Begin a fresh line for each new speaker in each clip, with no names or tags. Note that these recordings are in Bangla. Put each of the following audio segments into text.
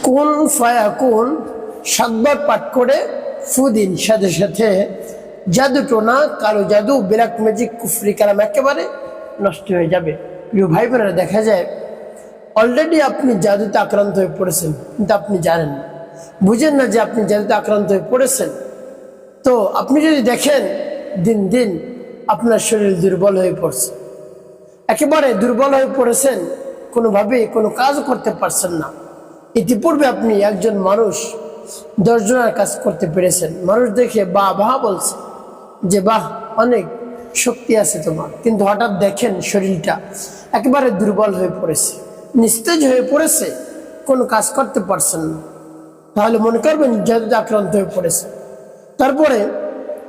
কুন ফায়াকুন সাতবার পাঠ করে ফু দিন, সাথে সাথে জাদু টোনা, কালো জাদু, ব্ল্যাক ম্যাজিক, কুফরি কালাম একেবারে নষ্ট হয়ে যাবে। প্রিয় ভাই বোনেরা, দেখা যায় অলরেডি আপনি জাদুতে আক্রান্ত হয়ে পড়েছেন, কিন্তু আপনি জানেন না, বুঝেন না যে আপনি জাদুতে আক্রান্ত হয়ে পড়েছেন। তো আপনি যদি দেখেন দিন দিন আপনার শরীর দুর্বল হয়ে পড়ছে, একেবারে দুর্বল হয়ে পড়েছেন, কোনোভাবে কোনো কাজ করতে পারছেন না। ইতিপূর্বে আপনি একজন মানুষ 10 জনের কাজ করতে পেরেছেন, মানুষ দেখে বাহ বাহ বলছে যে বাহ অনেক শক্তি আছে তোমার, কিন্তু হঠাৎ দেখেন শরীরটা একেবারে দুর্বল হয়ে পড়েছে, নিস্তেজ হয়ে পড়েছে, কোনো কাজ করতে পারছেন না, তাহলে মনে করবেন জাদুতে আক্রান্ত হয়ে পড়েছে। তারপরে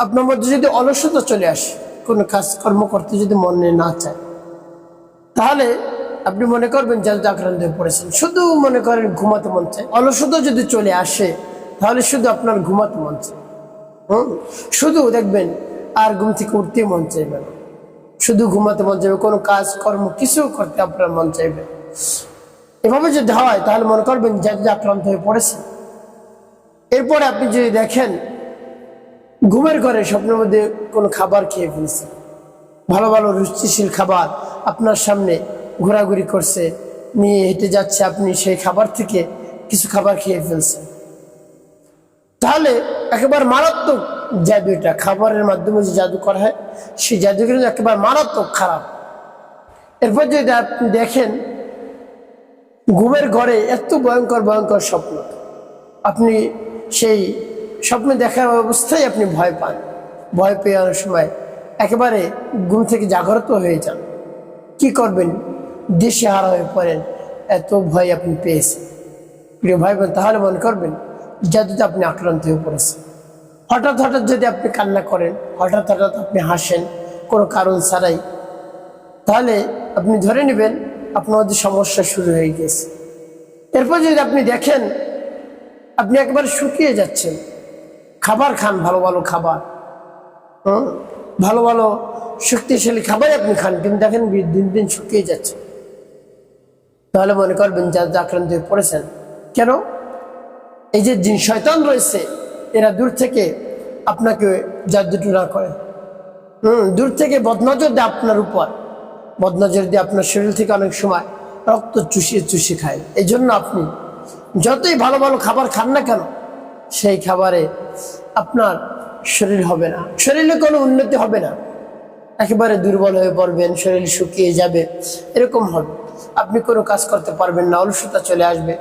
আপনার মধ্যে যদি অলসতা চলে আসে, কোনো কাজকর্ম করতে যদি মনে না চায়, তাহলে আপনি মনে করবেন জাদুতে আক্রান্ত হয়ে পড়েছেন। শুধু মনে করেন ঘুমাতে মন চায়, অলসতা যদি চলে আসে তাহলে শুধু আপনার ঘুমাতে মন চায়, শুধু দেখবেন আর ঘুম থেকে উঠতে মন চাইবে না, শুধু ঘুমাতে মন চাইবে, কোনো কাজ কর্ম কিছু করতে আপনার মন চাইবে। এভাবে যদি হয় তাহলে মনে করবেন জাদুতে আক্রান্ত হয়ে পড়েছে। এরপরে আপনি যদি দেখেন ঘুমের ঘরে স্বপ্নের মধ্যে কোনো খাবার খেয়ে ফেলছে, ভালো ভালো রুচিশীল খাবার আপনার সামনে ঘোরাঘুরি করছে, নিয়ে হেঁটে যাচ্ছে, আপনি সেই খাবার থেকে কিছু খাবার খেয়ে ফেলছেন, তাহলে একেবারে মারাত্মক জাদু। এটা খাবারের মাধ্যমে যে জাদু করা হয়, সেই জাদু কিন্তু একেবারে মারাত্মক খারাপ। এরপর যদি আপনি দেখেন ঘুমের ঘরে এত ভয়ঙ্কর ভয়ঙ্কর স্বপ্ন, আপনি সেই স্বপ্ন দেখার অবস্থায় আপনি ভয় পান, ভয় পেয়ে অনেক সময় একেবারে ঘুম থেকে জাগ্রত হয়ে যান, কি করবেন দিশেহারা হয়ে পড়েন, এত ভয় আপনি পেয়েছেন। প্রিয় ভাই বোন, তাহলে মনে করবেন জাদুতে আপনি আক্রান্ত হয়ে পড়েছেন। হঠাৎ হঠাৎ যদি আপনি কান্না করেন, হঠাৎ হঠাৎ আপনি হাসেন কোনো কারণ ছাড়াই, তাহলে আপনি ধরে নেবেন আপনার মধ্যে সমস্যা শুরু হয়ে গেছে। এরপর যদি আপনি দেখেন আপনি একবার শুকিয়ে যাচ্ছেন, খাবার খান, ভালো ভালো খাবার, ভালো ভালো শক্তিশালী খাবার আপনি খান, কিন্তু দেখেন দিন দিন শুকিয়ে যাচ্ছে, তাহলে মনে করবেন জাদুতে আক্রান্ত হয়ে পড়েছেন। কেন? এই যে জিন শয়তান রয়েছে, এরা দূর থেকে আপনাকে জাদুটোনা করে, দূর থেকে বদনজর দেয় আপনার উপর, বদনজর দিয়ে আপনার শরীর থেকে অনেক সময় রক্ত চুষিয়ে চুষিয়ে খায়। এই জন্য আপনি যতই ভালো ভালো খাবার খান না কেন, সেই খাবারে আপনার শরীর হবে না, শরীরে কোনো উন্নতি হবে না, একেবারে দুর্বল হয়ে পড়বেন, শরীর শুকিয়ে যাবে, এরকম হবে, আপনি কোনো কাজ করতে পারবেন না, অলসতা চলে আসবে,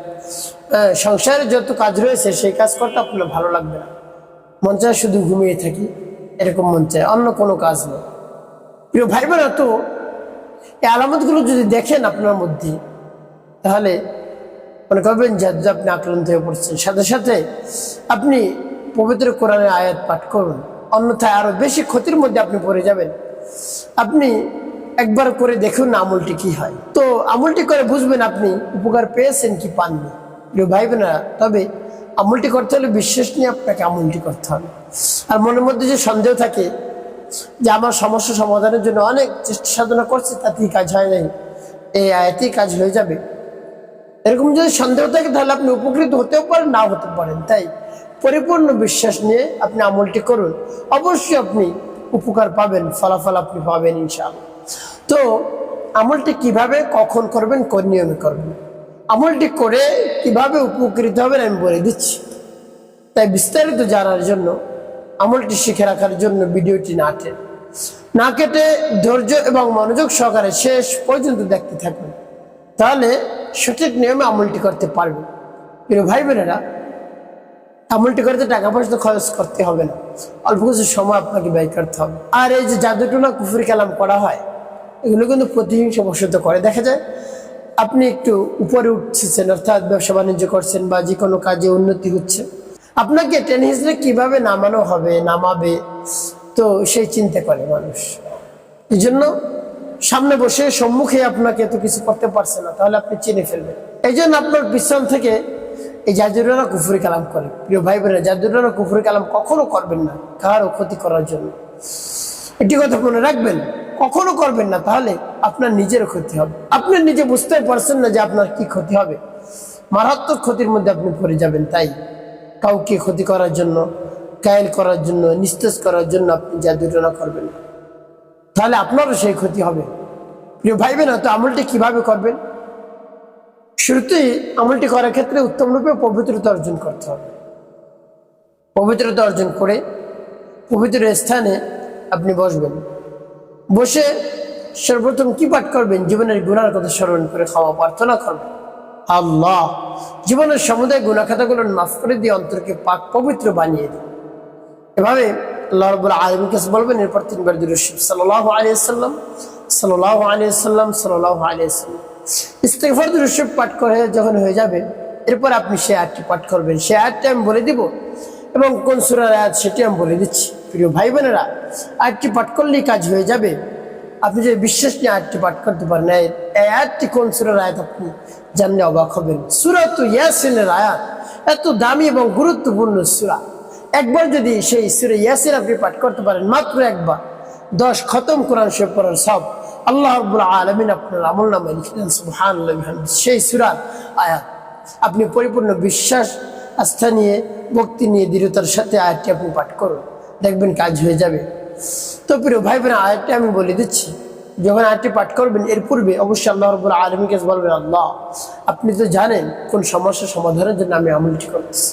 সংসারে যত কাজ রয়েছে সেই কাজ করতে আপনার ভালো লাগবে না, মন চায় শুধু ঘুমিয়ে থাকি, এরকম মন চায়, অন্য কোনো কাজ নেই। প্রিয় ভাই বোনেরা, তো এই আলামতগুলো যদি দেখেন আপনার মধ্যে, তাহলে মনে করবেন জাদুতে আপনি আক্রান্ত হয়ে পড়ছেন। সাথে সাথে আপনি পবিত্র কোরআনের আয়াত পাঠ করুন, অন্যথায় আরো বেশি ক্ষতির মধ্যে আপনি পড়ে যাবেন। আপনি একবার করে দেখুন আমলটি কি হয়, তো আমলটি করে বুঝবেন আপনি উপকার পেয়েছেন কি পাননি। প্রিয় ভাই বোনেরা, তবে আমলটি করতে হলে বিশ্বাস নিয়ে আপনাকে আমলটি করতে হবে। আর মনের মধ্যে যে সন্দেহ থাকে যে আমার সমস্যা সমাধানের জন্য অনেক চেষ্টা সাধনা করছে, তাতেই কাজ হয় নাই, এই আয়াতেই কাজ হয়ে যাবে, এরকম যদি সন্দেহ থাকে তাহলে আপনি উপকৃত হতেও পারেন, নাও হতে পারেন। তাই পরিপূর্ণ বিশ্বাস নিয়ে আপনি আমলটি করুন, অবশ্যই আপনি উপকার পাবেন, ফলাফল আপনি পাবেন ইনশাআল্লাহ। তো আমলটি কিভাবে কখন করবেন, কোন নিয়মে করবেন, আমলটি করে কিভাবে উপকৃত হবেন আমি বলে দিচ্ছি। তাই বিস্তারিত জানার জন্য, আমলটি শিখে রাখার জন্য ভিডিওটি না কেটে ধৈর্য এবং মনোযোগ সহকারে শেষ পর্যন্ত দেখতে থাকুন, তাহলে সঠিক নিয়মে আমলটি করতে পারবেন। প্রিয় ভাই বোনেরা, আমলটি করতে টাকা পয়সা খরচ করতে হবে না, অল্প কিছু সময় আপনাকে ব্যয় করতে হবে। আর এই যে জাদুটোনা কুফরি কালাম করা হয়, এগুলো কিন্তু প্রতিহিংসা বশত করে। দেখা যায় আপনি একটু উপরে উঠছেন, অর্থাৎ ব্যবসা বাণিজ্য করছেন বা যে কোনো কাজে উন্নতি হচ্ছে, আপনাকে টেনে হিসেবে কিভাবে নামানো হবে, নামাবে, তো সেই চিন্তা করে মানুষ। এই জন্য সামনে বসে সম্মুখে আপনাকে এত কিছু করতে পারছে না, তাহলে আপনি চিনে ফেলবেন। এই জন্য আপনার পিছন থেকে এই জাদুটোনা কুফরি কালাম করে। প্রিয় ভাই বোনেরা, জাদুটোনা কুফরি কালাম কখনো করবেন না কারো ক্ষতি করার জন্য, এটি কথা মনে রাখবেন, কখনো করবেন না, তাহলে আপনার নিজেরও ক্ষতি হবে। আপনি নিজে বুঝতে পারছেন না যে আপনার কি ক্ষতি হবে, মারাত্মক ক্ষতির মধ্যে আপনি পড়ে যাবেন। তাই কাউকে ক্ষতি করার জন্য, কায়েল করার জন্য, নিস্তেজ করার জন্য আপনি জাদু টোনা করবেন না, তাহলে আপনারও সেই ক্ষতি হবে। প্রিয় ভাই বোন, তো আমলটি কিভাবে করবেন? শুরুতেই আমলটি করার ক্ষেত্রে উত্তম রূপে পবিত্রতা অর্জন করতে হবে। পবিত্রতা অর্জন করে পবিত্র স্থানে আপনি বসবেন। বসে সর্বপ্রথম কি পাঠ করবেন? জীবনের গুনার কথা স্মরণ করে ক্ষমা প্রার্থনা করবেন। আল্লাহ জীবনের সমুদায় গুনাহ খাতাগুলো মাফ করে দিয়ে অন্তরকে পাক পবিত্র বানিয়ে দিন। এভাবে আল্লাহ রাব্বুল আলামিনের কাছে বলবেন। এরপর 3 বার দুরূদ শরীফ সাল্লাল্লাহু আলাইহি ওয়াসাল্লাম, সাল্লাল্লাহু আলাইহি ওয়াসাল্লাম, সাল্লাল্লাহু আলাইহি ওয়াসাল্লাম ইস্তিগফার দুরূদ শরীফ পাঠ করে যখন হয়ে যাবে, এরপর আপনি সেই আয়াতটি পাঠ করবেন। সেই আয়াতটি আমি বলে দিব এবং কোন সূরার আয়াত সেটি আমি বলে দিচ্ছি। প্রিয় ভাই বোনেরা, আয়াতটি পাঠ করলেই কাজ হয়ে যাবে। আপনি যদি বিশ্বাস নিয়ে আয়াতটি পাঠ করতে পারেন, এই আয়াতটি কোন সূরার আয়াত আপনি জানলে অবাক হবেন। সূরাতুল ইয়াসিনের আয়াত, এত দামি এবং গুরুত্বপূর্ণ সূরা। একবার যদি সেই সূরা ইয়াসিন আপনি পাঠ করতে পারেন, মাত্র একবার 10 খতম কোরআন শরীফ পড়ার সব আল্লাহ রাব্বুল আলামিন আপনার আমলনামায় লিখে দেন। সুবহানাল্লাহি ওয়া বিহামদিহি। সেই সূরার আয়াত আপনি পরিপূর্ণ বিশ্বাস, আস্থা নিয়ে, ভক্তি নিয়ে, দৃঢ়তার সাথে আয়াতটি আপনি পাঠ করুন, দেখবেন কাজ হয়ে যাবে। তো প্রিয় ভাই বোন, আয়াতটি আমি বলে দিচ্ছি। যখন আয়াতটি পাঠ করবেন, এর পূর্বে অবশ্যই আল্লাহ রাব্বুল আলামিনের কাছে বলবেন, আল্লাহ আপনি তো জানেন কোন সমস্যা সমাধানের জন্য আমি আমলটি করতেছি,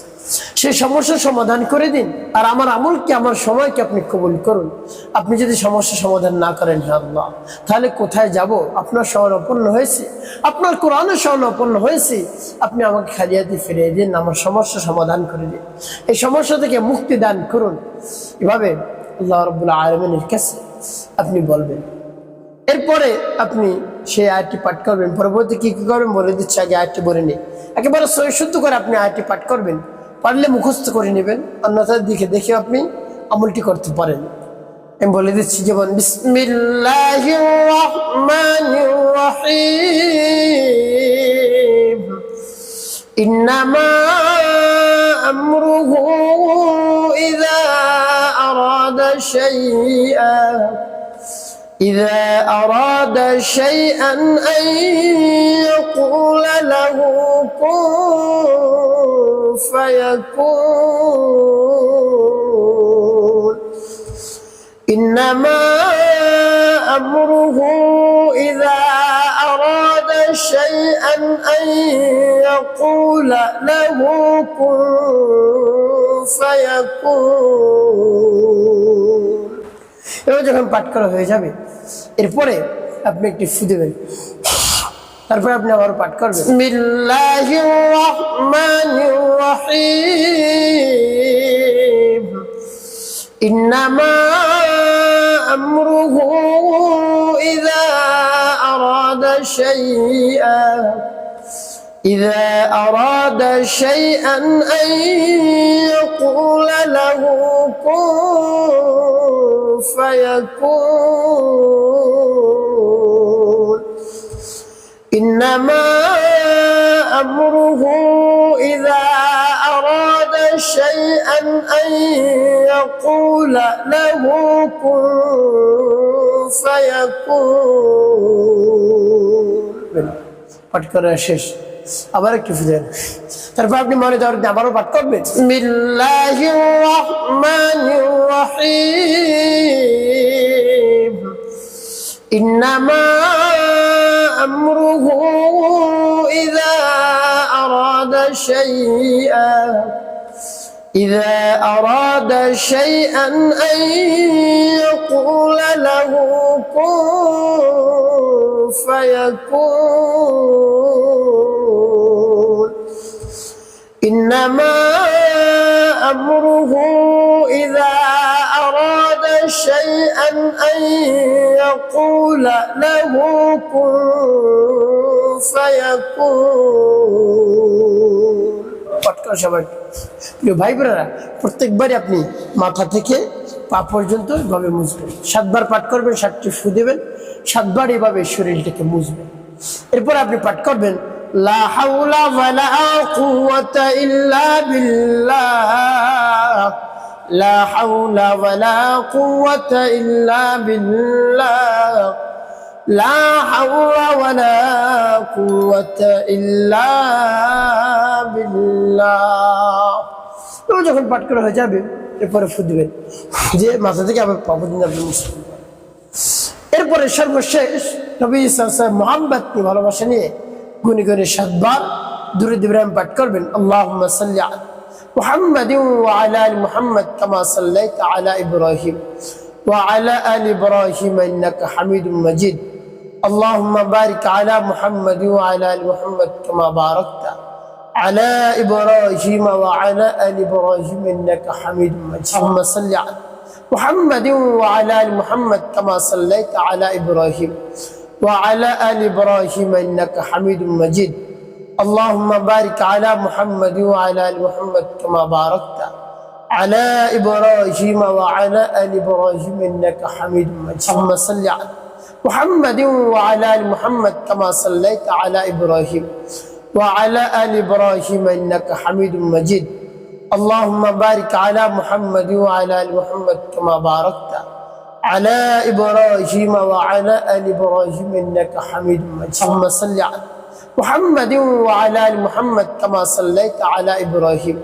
সেই সমস্যার সমাধান করে দিন। আর আমার আমলকে, আমার সময়কে আপনি কবুল করুন। আপনি যদি সমস্যা সমাধান না করেন, হে আল্লাহ, তাহলে কোথায় যাব? আপনার শরণাপন্ন হয়েছি, আপনার কোরআনের শরণাপন্ন হয়েছি। আপনি আমাকে খালিয়াতি ফিরিয়ে দিন, আমার সমস্যা সমাধান করে দিন, এই সমস্যা থেকে মুক্তি দান করুন। এভাবে আল্লাহ রাব্বুল আলামিনের কাছে আপনি বলবেন। এরপরে আপনি সেই আয়াতটি পাঠ করবেন। পরবর্তী কি কি করবেন বলে দিচ্ছি, আগে আয়াতটি বলে নিই। একেবারে সহি শুদ্ধ করে আপনি আয়াতটি পাঠ করবেন। পারলে মুখস্থ করে নেবেন, অন্যথায় দেখে আপনি আমলটি করতে পারেন। আমি বলে দিচ্ছি, যেমন বিসমিল্লাহির রহমানির রহিম, ইন্নামা আমরুহু ইযা আরাদা শাইআন إذا أراد شيئا أن يقول له كن فيكون إنما أمره إذا أراد شيئا أن يقول له كن فيكون। এবার যখন পাঠ করা হয়ে যাবে, এরপরে আপনি একটি ফু দেবেন। তারপরে আপনি আবার পাঠ করবেন, বিসমিল্লাহির রহমানির রহিম, ইন্নামা আমরুহু ইযা আরাদা শাইআন إذا أراد شيئا أن يقول له كن فيكون إنما أمره إذا أراد شيئا أن يقول له كن فيكون। পাঠ করা শেষ, আবার একটু ফুদেন। তারপর আপনি মনে ধরেন আবারও পাঠ করবেন, বিসমিল্লাহির রহমানির রহিম, ইন্নামা আমরুহু ইযা আরাদা শাইআন إذا أراد شيئا أن يقول له كن فيكون إنما أمره إذا أراد شيئا أن يقول له كن فيكون। প্রিয় ভাই বোনেরা, প্রত্যেকবারই আপনি মাথা থেকে পা পর্যন্ত এভাবে মুছবেন। 7 বার পাঠ করবেন, 7টি ফু দেবেন, 7 বার এভাবে শরীরটাকে মুছবেন। এরপর আপনি পাঠ করবেন, লা হাওলা ওয়ালা কুওয়াতা ইল্লা বিল্লাহ, লা হাওলা ওয়ালা কুওয়াতা ইল্লা বিল্লাহ, লা হাওলা ওয়ালা কুওয়াতা ইল্লা বিল্লাহ। যখন পাঠ করা হয়ে যাবে এরপরে ফু দিবেন, যে মাথা থেকে আবার পা পর্যন্ত আপনি মুছবেন। এরপরে সর্বশেষ নবী সাল্লাল্লাহু আলাইহি ওয়াসাল্লাম মুহাম্মদকে ভালোবাসা নিয়ে গুনে গুনে 7 বার দুরূদ ইব্রাহিম পাঠ করবেন। আল্লাহুম্মা সাল্লি আলা মুহাম্মাদিন ওয়া আলা আলি মুহাম্মাদ কামা সাল্লাইতা আলা ইব্রাহিম ওয়া আলা আলি ইব্রাহিম ইন্নাকা হামিদুম মাজিদ। আল্লাহুম্মা বারিক আলা মুহাম্মাদিন ওয়া আলা আলি মুহাম্মাদ কামা বারাকতা على إبراهيم وعلى آل إبراهيم إنك حميد مجيد. اللهم صل على محمد وعلى آل محمد كما صليت على إبراهيم وعلى آل إبراهيم إنك حميد مجيد. اللهم بارك على محمد وعلى آل محمد كما باركت على إبراهيم وعلى آل إبراهيم إنك حميد مجيد. اللهم صل على محمد وعلى آل محمد كما صليت على إبراهيم وعلى آل إبراهيم إنك حميد مجيد. اللهم بارك على محمد وعلى آل محمد كما باركت على إبراهيم وعلى آل إبراهيم إنك حميد مجيد. اللهم صل على محمد وعلى آل محمد كما صليت على إبراهيم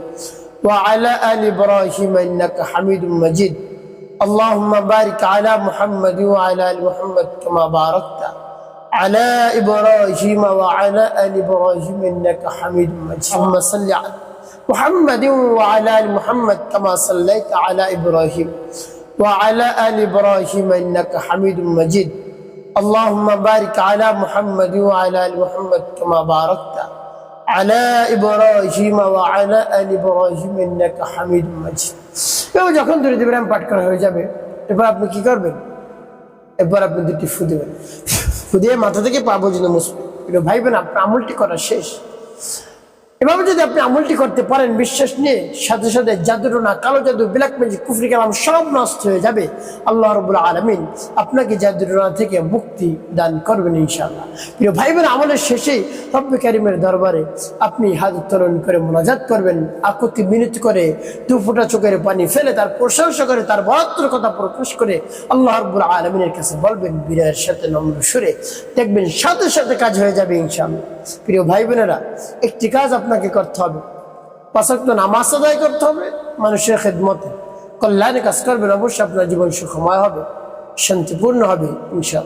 وعلى آل إبراهيم إنك حميد مجيد. اللهم بارك على محمد وعلى آل محمد كما باركت على إبراهيم وعلى آل إبراهيم إنك حميد مجيد. اللهم صل على محمد وعلى آل محمد كما صليت على إبراهيم وعلى آل إبراهيم إنك حميد مجيد. اللهم بارك على محمد وعلى آل محمد كما باركت على إبراهيم وعلى آل إبراهيم إنك حميد مجيد. এবার যখন দুরূদ ইব্রাহিম পাঠ করা হয়ে যাবে এবার আপনি কি করবেন? এবার আপনি দুটি ফু দিবেন, ফু দিয়ে মাথা থেকে পা পর্যন্ত মুছবেন। এটা ভাই বোন, আপনার আমলটি করা শেষ। এভাবে যদি আপনি আমলটি করতে পারেন বিশ্বাস নিয়ে, সাথে সাথে জাদুটোনা, কালো জাদু, ব্ল্যাক ম্যাজিক, কুফরি কালাম সব নষ্ট হয়ে যাবে। আল্লাহ রাব্বুল আলামিন আপনাকে জাদুটোনা থেকে মুক্তি দান করবেন ইনশাআল্লাহ। প্রিয় ভাই বোন, আমলের শেষেই রব্বে কারীমের দরবারে আপনি হাত উত্তোলন করে মুনাজাত করবেন, আকুতি মিনতি করে, দু ফোঁটা চোখের পানি ফেলে তার প্রশংসা করে, তার বড়ত্বর কথা প্রকাশ করে আল্লাহ রাব্বুল আলামিনের কাছে বলবেন বিনয়ের সাথে, নম্র সুরে, দেখবেন সাথে সাথে কাজ হয়ে যাবে ইনশাআল্লাহ। প্রিয় ভাই বোনেরা, একটি কাজ আপনাকে করতে হবে, 5 ওয়াক্ত নামাজ আদায় করতে হবে, মানুষের খেদমতে কল্যাণে কাজ করবেন, অবশ্যই আপনার জীবন সুখময় হবে, শান্তিপূর্ণ হবে ইনশাআল্লাহ।